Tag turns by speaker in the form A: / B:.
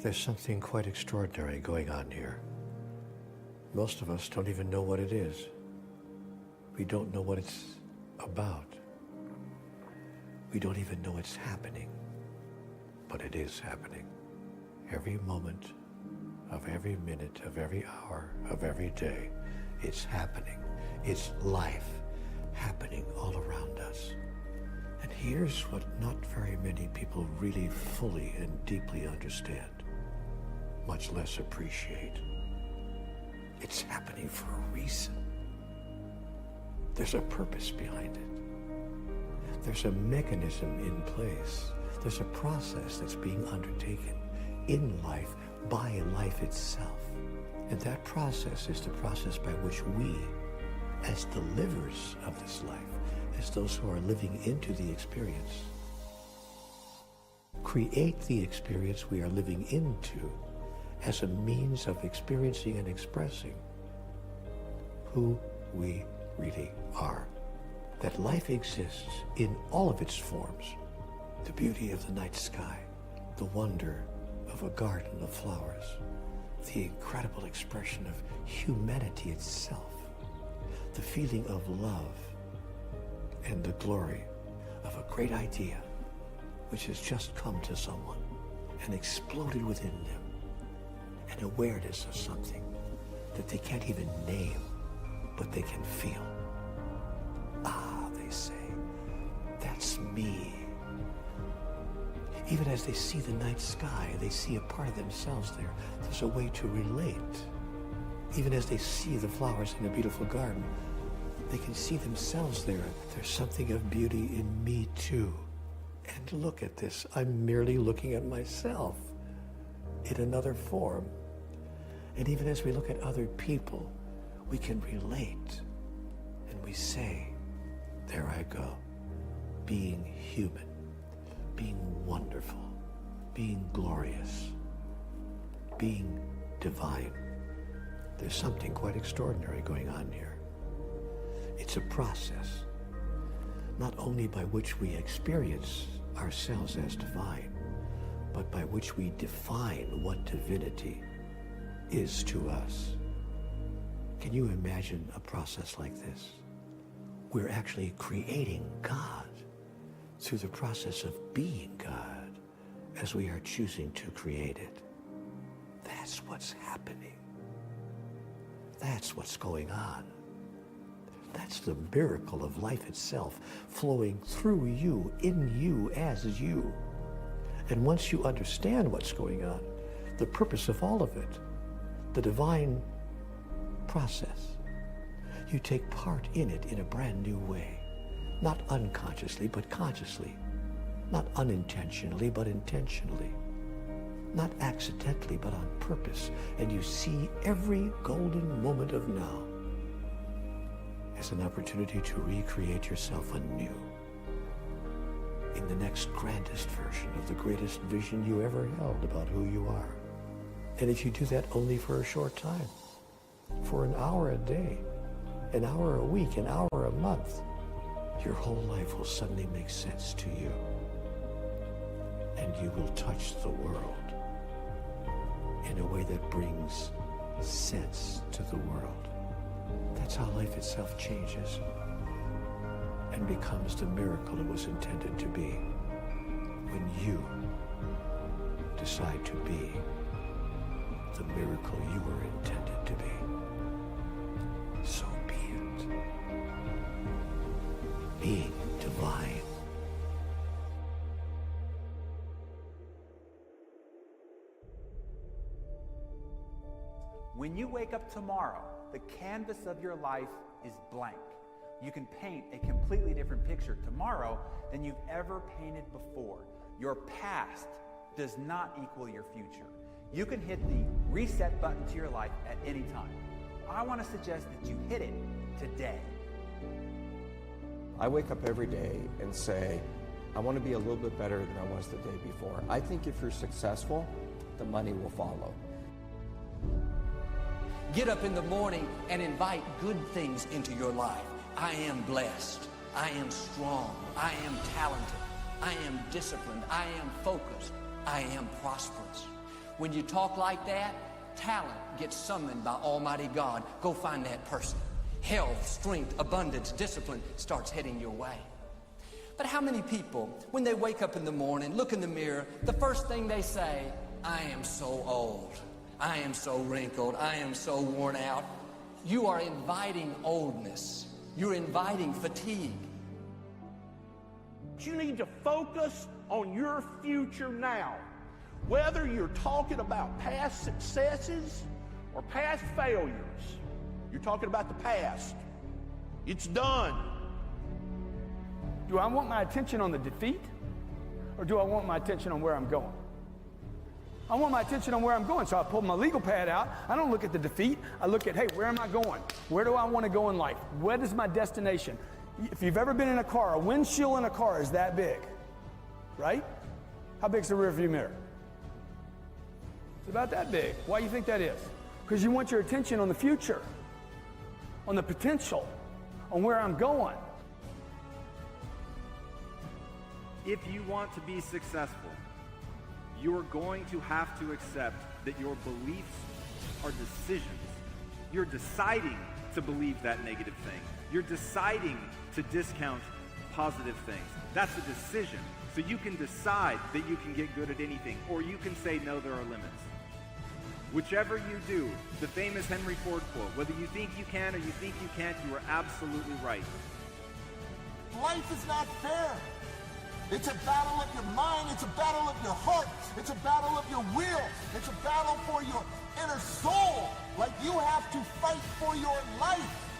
A: There's something quite extraordinary going on here. Most of us don't even know what it is. We don't know what it's about. We don't even know it's happening. But it is happening. Every moment of every minute of every hour of every day, it's happening. It's life happening all around us. And here's what not very many people really fully and deeply understand, much less appreciate. It's happening for a reason. There's a purpose behind it. There's a mechanism in place. There's a process that's being undertaken in life by life itself. And that process is the process by which we, as the livers of this life, as those who are living into the experience, create the experience we are living into as a means of experiencing and expressing who we really are. That life exists in all of its forms. The beauty of the night sky, the wonder of a garden of flowers, the incredible expression of humanity itself, the feeling of love, and the glory of a great idea which has just come to someone and exploded within them, an awareness of something that they can't even name, but they can feel. Ah, they say, that's me. Even as they see the night sky, they see a part of themselves there. There's a way to relate. Even as they see the flowers in a beautiful garden, they can see themselves there. There's something of beauty in me too. And look at this. I'm merely looking at myself in another form. And even as we look at other people, we can relate. And we say, there I go, being human, being wonderful, being glorious, being divine. There's something quite extraordinary going on here. It's a process, not only by which we experience ourselves as divine, but by which we define what divinity is to us. Can you imagine a process like this? We're actually creating God through the process of being God as we are choosing to create it. That's what's happening. That's what's going on. That's the miracle of life itself, flowing through you, in you, as you. And once you understand what's going on, the purpose of all of it, the divine process, you take part in it in a brand new way. Not unconsciously, but consciously. Not unintentionally, but intentionally. Not accidentally, but on purpose. And you see every golden moment of now as an opportunity to recreate yourself anew in the next grandest version of the greatest vision you ever held about who you are. And if you do that only for a short time, for an hour a day, an hour a week, an hour a month, your whole life will suddenly make sense to you. And you will touch the world in a way that brings sense to the world. That's how life itself changes and becomes the miracle it was intended to be when you decide to be the miracle you were intended to be. So be it. Being divine.
B: When you wake up tomorrow, the canvas of your life is blank. You can paint a completely different picture tomorrow than you've ever painted before. Your past does not equal your future. You can hit the reset button to your life at any time. I want to suggest that you hit it today.
C: I wake up every day and say, I want to be a little bit better than I was the day before. I think if you're successful, the money will follow.
D: Get up in the morning and invite good things into your life. I am blessed. I am strong. I am talented. I am disciplined. I am focused. I am prosperous. When you talk like that, talent gets summoned by Almighty God. Go find that person. Health, strength, abundance, discipline starts heading your way. But how many people, when they wake up in the morning, look in the mirror, the first thing they say, I am so old. I am so wrinkled. I am so worn out. You are inviting oldness. You're inviting fatigue.
E: You need to focus on your future now. Whether you're talking about past successes or past failures, you're talking about the past. It's done.
F: Do I want my attention on the defeat, or do I want my attention on where I'm going? I want my attention on where I'm going, so I pull my legal pad out. I don't look at the defeat. I look at, hey, where am I going? Where do I want to go in life? What is my destination? If you've ever been in a car, a windshield in a car is that big, right? How big is the rearview mirror? It's about that big. Why do you think that is? Because you want your attention on the future, on the potential, on where I'm going.
G: If you want to be successful, you're going to have to accept that your beliefs are decisions. You're deciding to believe that negative thing. You're deciding to discount positive things. That's a decision. So you can decide that you can get good at anything, or you can say, no, there are limits. Whichever you do, the famous Henry Ford quote, whether you think you can or you think you can't, you are absolutely right.
H: Life is not fair. It's a battle of your mind. It's a battle of your heart. It's a battle of your will. It's a battle for your inner soul. Like, you have to fight for your life.